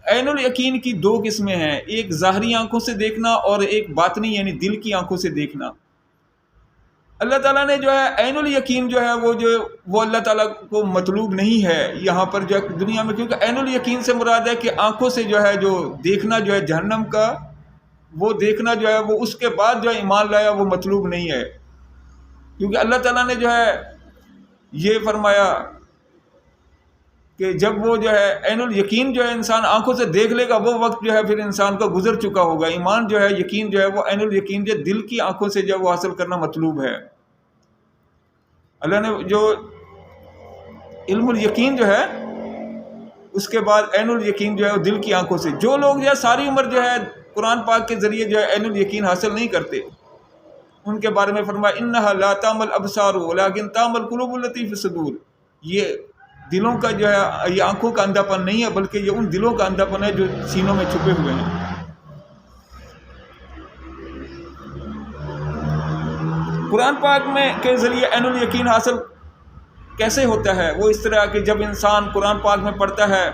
عین الیقین کی دو قسمیں ہیں، ایک ظاہری آنکھوں سے دیکھنا اور ایک باطنی یعنی دل کی آنکھوں سے دیکھنا۔ اللہ تعالیٰ نے جو ہے عین الیقین جو ہے وہ اللہ تعالیٰ کو مطلوب نہیں ہے یہاں پر جو ہے دنیا میں، کیونکہ عین الیقین سے مراد ہے کہ آنکھوں سے جو ہے جو دیکھنا جو ہے جہنم کا، وہ دیکھنا جو ہے وہ اس کے بعد جو ہے ایمان لایا، وہ مطلوب نہیں ہے، کیونکہ اللہ تعالیٰ نے جو ہے یہ فرمایا کہ جب وہ جو ہے عین الیقین جو ہے انسان آنکھوں سے دیکھ لے گا، وہ وقت جو ہے پھر انسان کا گزر چکا ہوگا۔ ایمان جو ہے، یقین جو ہے، وہ عین الیقین جو دل کی آنکھوں سے جو ہے وہ حاصل کرنا مطلوب ہے۔ اللہ نے جو علم الیقین جو ہے اس کے بعد عین الیقین جو ہے وہ دل کی آنکھوں سے، جو لوگ جو ہے ساری عمر جو ہے قرآن پاک کے ذریعے جو ہے عین الیقین حاصل نہیں کرتے، ان کے بارے میں فرمایا انہا لا تعمل الابصار ولکن تعمل القلوب التی فی الصدور، یہ دلوں کا جو ہے، یہ آنکھوں کا اندھا پن نہیں ہے، بلکہ یہ ان دلوں کا اندھا پن ہے جو سینوں میں چھپے ہوئے ہیں۔ قرآن پاک میں کے ذریعے عین الیقین حاصل کیسے ہوتا ہے؟ وہ اس طرح کہ جب انسان قرآن پاک میں پڑھتا ہے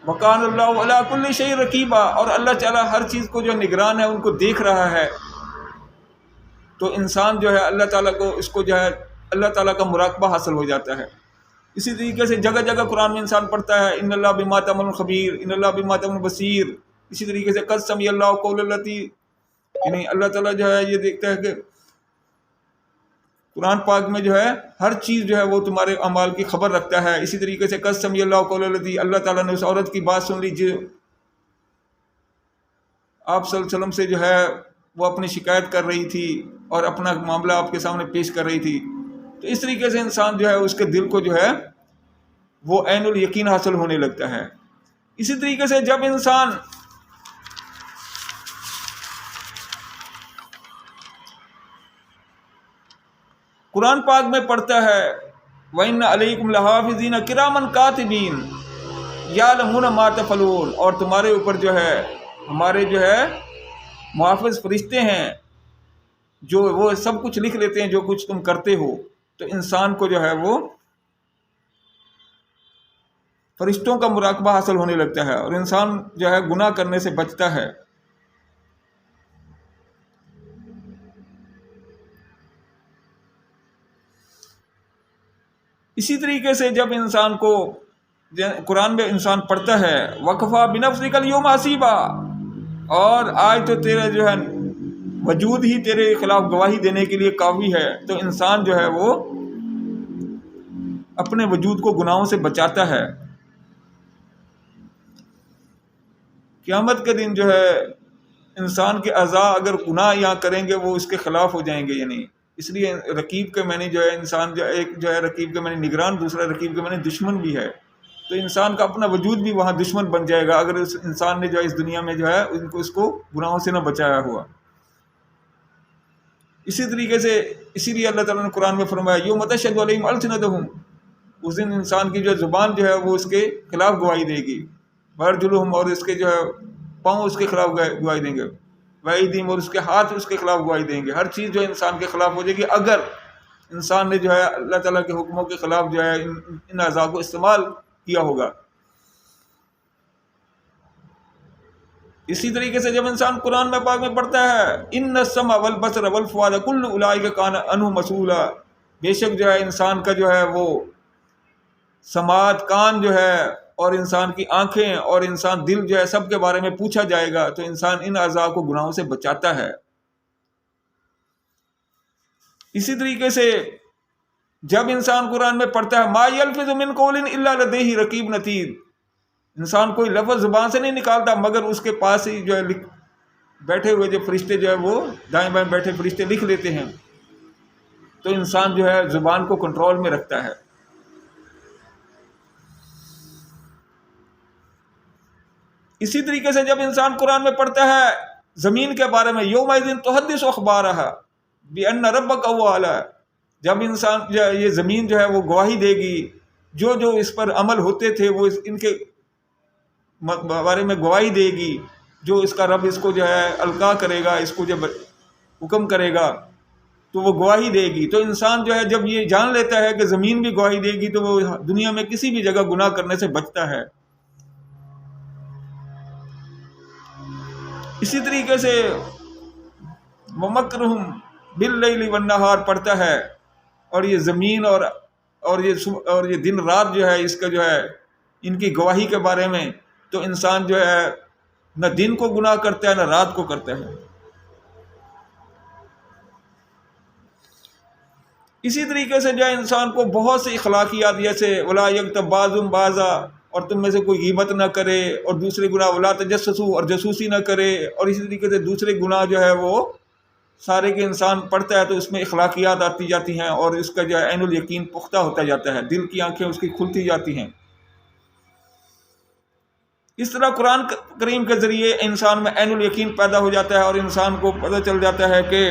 وَقَانَ اللَّهُ عَلَىٰ كُلِّ شَيْءٍ رَقِيبًا، اور اللہ تعالیٰ ہر چیز کو جو نگران ہے ان کو دیکھ رہا ہے، تو انسان جو ہے اللہ تعالیٰ کو، اس کو جو ہے اللہ تعالیٰ کا مراقبہ حاصل ہو جاتا ہے۔ اسی طریقے سے جگہ جگہ قرآن میں انسان پڑھتا ہے ان اللہ بما تعملون خبیر، ان اللہ بما تعملون بصیر۔ اسی طریقے سے قد سمع اللہ قول التی، یعنی اللہ تعالیٰ جو ہے یہ دیکھتا ہے کہ قرآن پاک میں جو ہے ہر چیز جو ہے وہ تمہارے اعمال کی خبر رکھتا ہے۔ اسی طریقے سے قد سمع اللہ قول التی، اللہ تعالیٰ نے اس عورت کی بات سن لی جو آپ صلی اللہ علیہ وسلم سے جو ہے وہ اپنی شکایت کر رہی تھی اور اپنا معاملہ آپ کے سامنے پیش کر رہی تھی۔ تو اس طریقے سے انسان جو ہے اس کے دل کو جو ہے وہ عین الیقین حاصل ہونے لگتا ہے۔ اسی طریقے سے جب انسان قرآن پاک میں پڑھتا ہے وَإِنَّ عَلَيْكُمْ لَحَافِظِينَ كِرَامًا كَاتِبِينَ يَعْلَمُونَ مَا تَفْعَلُونَ، اور تمہارے اوپر جو ہے ہمارے جو ہے محافظ فرشتے ہیں جو وہ سب کچھ لکھ لیتے ہیں جو کچھ تم کرتے ہو۔ تو انسان کو جو ہے وہ فرشتوں کا مراقبہ حاصل ہونے لگتا ہے اور انسان جو ہے گناہ کرنے سے بچتا ہے۔ اسی طریقے سے جب انسان کو قرآن میں انسان پڑھتا ہے وَكَفَىٰ بِنَفْسِكَ الْيَوْمَ حَسِيبًا، اور آج تو تیرا جو ہے وجود ہی تیرے خلاف گواہی دینے کے لیے کافی ہے، تو انسان جو ہے وہ اپنے وجود کو گناہوں سے بچاتا ہے۔ قیامت کے دن جو ہے انسان کے اعضاء اگر گناہ یہاں کریں گے وہ اس کے خلاف ہو جائیں گے، یعنی اس لیے رقیب کے معنی جو ہے انسان جو ایک جو ہے رقیب کے معنی نگران، دوسرا رقیب کے معنی دشمن بھی ہے، تو انسان کا اپنا وجود بھی وہاں دشمن بن جائے گا اگر اس انسان نے جو ہے اس دنیا میں جو ہے اس کو گناہوں سے نہ بچایا ہوا۔ اسی طریقے سے اسی لیے اللہ تعالیٰ نے قرآن میں فرمایا یوم تشہد علیہم السنتہم، اس دن انسان کی جو زبان جو ہے وہ اس کے خلاف گواہی دے گی، وارجلہم، اور اس کے جو ہے پاؤں اس کے خلاف گواہی دیں گے، وایدیہم، اور اس کے ہاتھ اس کے خلاف گواہی دیں گے۔ ہر چیز جو انسان کے خلاف ہو جائے گی اگر انسان نے جو ہے اللہ تعالیٰ کے حکموں کے خلاف جو ہے ان اعضاء کو استعمال کیا ہوگا۔ اسی طریقے سے جب انسان قرآن میں پاک میں پڑھتا ہے ان السمع والبصر والفؤاد کل اولئک کان عنہ مسئولا، بے شک جو ہے انسان کا جو ہے وہ سماعت، کان جو ہے، اور انسان کی آنکھیں اور انسان دل جو ہے سب کے بارے میں پوچھا جائے گا، تو انسان ان اعضاء کو گناہوں سے بچاتا ہے۔ اسی طریقے سے جب انسان قرآن میں پڑھتا ہے ما یلفظ من قول الا لدیہ رقیب عتید، انسان کوئی لفظ زبان سے نہیں نکالتا مگر اس کے پاس ہی جو ہے بیٹھے ہوئے جو فرشتے جو ہے وہ دائیں بائیں بیٹھے فرشتے لکھ لیتے ہیں، تو انسان جو ہے زبان کو کنٹرول میں رکھتا ہے۔ اسی طریقے سے جب انسان قرآن میں پڑھتا ہے زمین کے بارے میں یومئذ تحدث اخبارہا بان ربک هو اعلی، جب انسان یہ زمین جو ہے وہ گواہی دے گی، جو جو اس پر عمل ہوتے تھے وہ ان کے بارے میں گواہی دے گی، جو اس کا رب اس کو جو ہے القاء کرے گا، اس کو جب حکم کرے گا تو وہ گواہی دے گی۔ تو انسان جو ہے جب یہ جان لیتا ہے کہ زمین بھی گواہی دے گی تو وہ دنیا میں کسی بھی جگہ گناہ کرنے سے بچتا ہے۔ اسی طریقے سے وَمَكْرُهُمْ بِاللَّيْلِ وَالنَّهَارِ پڑھتا ہے، اور یہ زمین اور یہ دن رات جو ہے اس کا جو ہے ان کی گواہی کے بارے میں، تو انسان جو ہے نہ دن کو گناہ کرتا ہے نہ رات کو کرتا ہے۔ اسی طریقے سے جو ہے انسان کو بہت سی اخلاقیات، جیسے وَلَا يَغْتَبْ بَعْضُكُم بَعْضًا، اور تم میں سے کوئی غیبت نہ کرے، اور دوسرے گناہ وَلَا تَجَسَّسُوا، اور جاسوسی نہ کرے، اور اسی طریقے سے دوسرے گناہ جو ہے وہ سارے کے انسان پڑھتا ہے تو اس میں اخلاقیات آتی جاتی ہیں، اور اس کا جو ہے عین الیقین پختہ ہوتا جاتا ہے، دل کی آنکھیں اس کی کھلتی جاتی ہیں۔ اس طرح قرآن کریم کے ذریعے انسان میں عین الیقین پیدا ہو جاتا ہے، اور انسان کو پتہ چل جاتا ہے کہ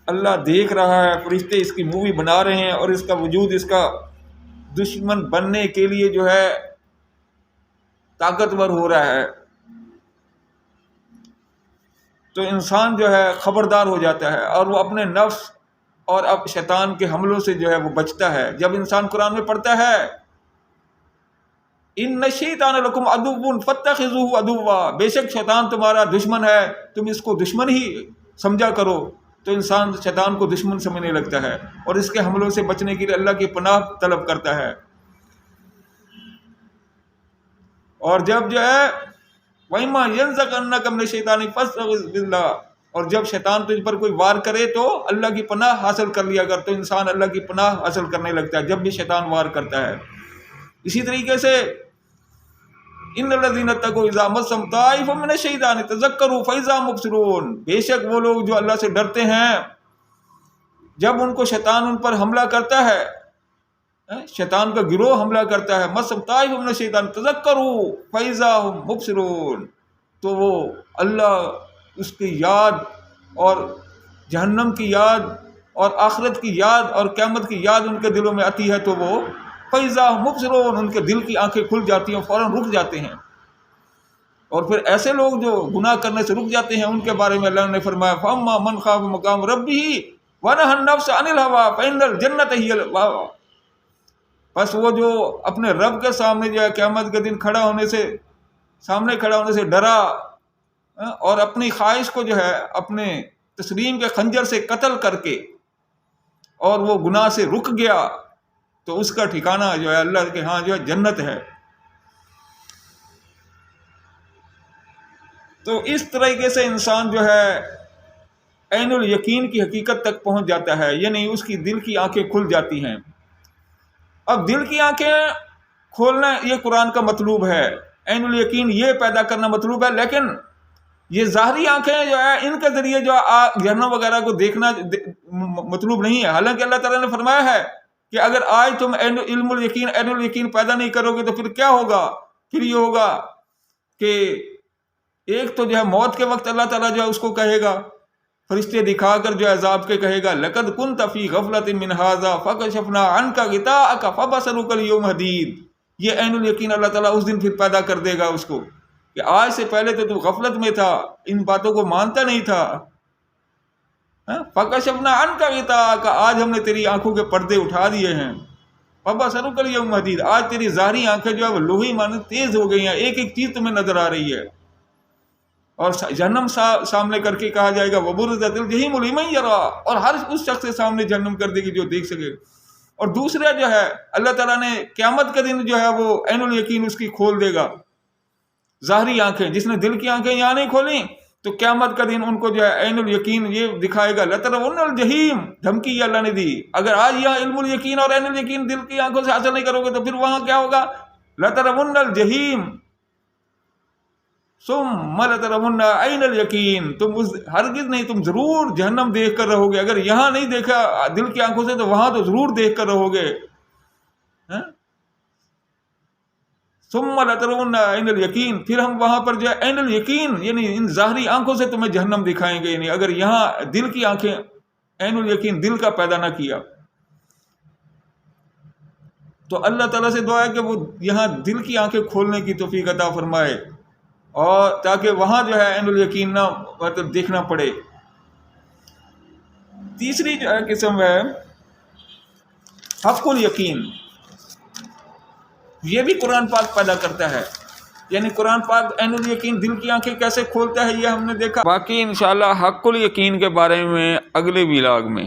اللہ دیکھ رہا ہے، فرشتے اس کی مووی بنا رہے ہیں، اور اس کا وجود اس کا دشمن بننے کے لیے جو ہے طاقتور ہو رہا ہے۔ تو انسان جو ہے خبردار ہو جاتا ہے، اور وہ اپنے نفس اور اب شیطان کے حملوں سے جو ہے وہ بچتا ہے۔ جب انسان قرآن میں پڑھتا ہے ان الشیطان لکم عدو فاتخذوہ عدوا، بے شک شیطان تمہارا دشمن ہے، تم اس کو دشمن ہی سمجھا کرو، تو انسان شیطان کو دشمن سمجھنے لگتا ہے، اور اس کے حملوں سے بچنے کے لیے اللہ کی پناہ طلب کرتا ہے۔ اور جب جو ہے وَإِمَّا يَنزَغَنَّكَ مِنَ الشَّيْطَانِ فَاسْتَعِذْ بِاللَّهِ، اور جب شیطان تجھ پر کوئی وار کرے تو اللہ کی پناہ حاصل کر لیا کر، تو انسان اللہ کی پناہ حاصل کرنے لگتا ہے جب بھی شیطان وار کرتا ہے۔ اسی طریقے سے ان الذین اتقوا اذا مسهم طائف من الشیطان تذکروا فاذا مبصرون، بے شک وہ لوگ جو اللہ سے ڈرتے ہیں جب ان کو شیطان ان پر حملہ کرتا ہے، شیطان کا گروہ حملہ کرتا ہے، مسهم طائف من الشیطان تذکروا فاذا هم مبصرون، تو وہ اللہ اس کی یاد اور جہنم کی یاد اور آخرت کی یاد اور قیامت کی یاد ان کے دلوں میں آتی ہے، تو وہ فَإِذَا هُمْ مُبْصِرُونَ، ان کے دل کی آنکھیں کھل جاتی ہیں، فوراً رک جاتے ہیں۔ اور پھر ایسے لوگ جو گناہ کرنے سے رک جاتے ہیں ان کے بارے میں اللہ نے فرمایا فَأَمَّا مَنْ خَافَ مَقَامَ رَبِّهِ وَنَهَى النَّفْسَ عَنِ الْهَوَىٰ فَإِنَّ الْجَنَّةَ هِيَ الْمَأْوَىٰ، بس وہ جو اپنے رب کے سامنے جو ہے قیامت کے دن سامنے کھڑا ہونے سے ڈرا، اور اپنی خواہش کو جو ہے اپنے تسلیم کے خنجر سے قتل کر کے اور وہ گناہ سے رک گیا، تو اس کا ٹھکانہ جو ہے اللہ کے ہاں جو ہے جنت ہے۔ تو اس طریقے سے انسان جو ہے عین الیقین کی حقیقت تک پہنچ جاتا ہے، یعنی اس کی دل کی آنکھیں کھل جاتی ہیں۔ اب دل کی آنکھیں کھولنا یہ قرآن کا مطلوب ہے، عین الیقین یہ پیدا کرنا مطلوب ہے، لیکن یہ ظاہری آنکھیں جو ہے ان کے ذریعے جو جہنم وغیرہ کو دیکھنا مطلوب نہیں ہے۔ حالانکہ اللہ تعالیٰ نے فرمایا ہے کہ اگر آج تم عین الیقین پیدا نہیں کرو گے تو پھر کیا ہوگا؟ پھر یہ ہوگا کہ ایک تو جو ہے موت کے وقت اللہ تعالیٰ جو ہے اس کو کہے گا، فرشتے دکھا کر جو ہے عذاب کے کہے گا لَقَدْ كُنْتَ فِي غَفْلَةٍ مِّنْ هَٰذَا فَكَشَفْنَا عَنْكَ غِطَاءَكَ فَبَصَرُكَ الْيَوْمَ حَدِيدٌ، یہ عین الیقین اللہ تعالیٰ اس دن پھر پیدا کر دے گا اس کو کہ آج سے پہلے تو غفلت میں تھا، ان باتوں کو مانتا نہیں تھا، فَكَشَفْنَا عَنْكَ غِطَاءَكَ، آج ہم نے تیری آنکھوں کے پردے اٹھا دیے ہیں، فَبَصَرُكَ الْيَوْمَ حَدِيدٌ، آج تیری ظاہری آنکھیں جو ہے وہ لوہی مانند تیز ہو گئی ہیں، ایک ایک چیز تمہیں نظر آ رہی ہے۔ اور جہنم سامنے کر کے کہا جائے گا وَبُرِّزَتِ الْجَحِیمُ لِمَن یَرَىٰ، اور ہر اس شخص کے سامنے جہنم کر دے گی جو دیکھ سکے۔ اور دوسرا جو ہے اللہ تعالیٰ نے قیامت کے دن جو ہے وہ عین الیقین اس کی کھول دے گا ظاہری آنکھیں، جس نے دل کی آنکھیں یہاں نہیں کھولیں تو قیامت کا دن ان کو جو ہے عین الیقین یہ دکھائے گا لَتَرَوُنَّ الْجَحِیمَ، دھمکی یہ اللہ نے دی۔ اگر آج یہاں علم الیقین اور عین الیقین دل کی آنکھوں سے حاصل نہیں کرو گے تو پھر وہاں کیا ہوگا؟ لَتَرَوُنَّ الْجَحِیمَ ثُمَّ لَتَرَوُنَّ عَیْنَ الْیَقِین، تم ہرگز نہیں، تم ضرور جہنم دیکھ کر رہو گے۔ اگر یہاں نہیں دیکھا دل کی آنکھوں سے تو وہاں تو ضرور دیکھ کر رہو گے۔ ثُمَّ لَتَرَوُنَّ عَیْنَ الْیَقِین، پھر ہم وہاں پر جو ہے عین الیقین یعنی ان ظاہری آنکھوں سے تمہیں جہنم دکھائیں گے، یعنی اگر یہاں دل کی آنکھیں عین الیقین دل کا پیدا نہ کیا تو اللہ تعالیٰ سے دعا ہے کہ وہ یہاں دل کی آنکھیں کھولنے کی توفیق عطا فرمائے، اور تاکہ وہاں جو ہے عین الیقین نہ مطلب دیکھنا پڑے۔ تیسری جو ہے قسم ہے حق الیقین، یہ بھی قرآن پاک پیدا کرتا ہے۔ یعنی قرآن پاک عین الیقین دل کی آنکھیں کیسے کھولتا ہے یہ ہم نے دیکھا. باقی انشاءاللہ حق الیقین کے بارے میں اگلے ولاگ میں